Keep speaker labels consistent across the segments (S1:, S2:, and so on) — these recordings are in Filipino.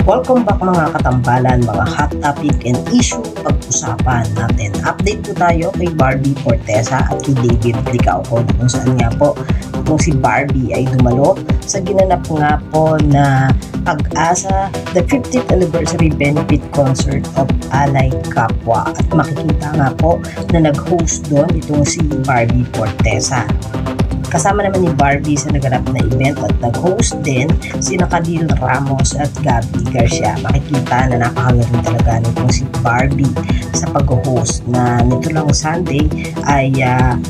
S1: Welcome back mga katambalan, mga hot topic and issue pag-usapan natin. Update po tayo kay Barbie Fortesa at kay David Licauco kung saan nga po kung si Barbie ay dumalo sa ginanap nga po na Pag-asa, the 50th anniversary benefit concert of Alay Kapwa. At makikita nga po na nag-host doon itong si Barbie Fortesa. Kasama naman ni Barbie sa naganap na event at nag-host din si Cadil Ramos at Gabby Garcia. Makikita na napakagaling talaga nitong si Barbie sa pag-host na nito lang Sunday ay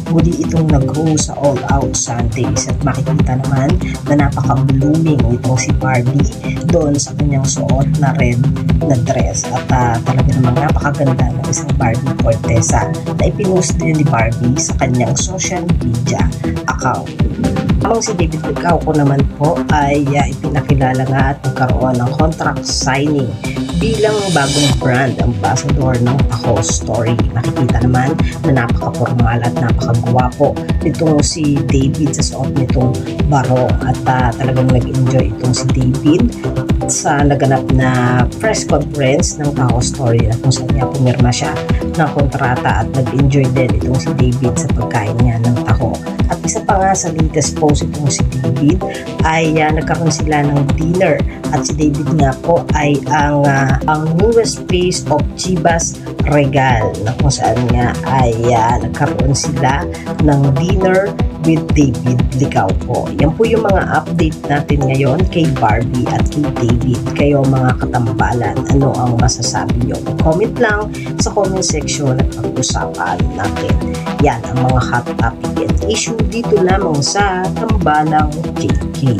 S1: muli itong nag-host sa All Out Sundays at makikita naman na napaka-blooming itong si Barbie doon sa kanyang suot na red na dress at talaga namang napakaganda ng isang Barbie Fortesa na ipinost din ni Barbie sa kanyang social media account. Ang si David Licauco naman po ay ipinakilala nga at nagkaroon ng contract signing bilang bagong brand ambassador ng Taho Story. Makikita naman na napaka-formal at napaka-gwapo nitong si David sa suot nitong barong at talagang nag-enjoy itong si David sa naganap na press conference ng Taho Story na kung saan niya pumirma siya ng kontrata at nag-enjoy din itong si David sa pagkain niya ng taho. At isa pa nga sa latest post itong si David ay nagkaroon sila ng dinner at si David nga po ay ang newest face of Chivas Regal na kung saan nga ay nagkaroon sila ng dinner with David Licauco. Yan po yung mga update natin ngayon kay Barbie at kay David. Kayo mga katambalan, ano ang masasabi nyo? Comment lang sa comment section at pag-usapan natin. Yan ang mga hot topic and issue dito lamang sa Tambalang KK.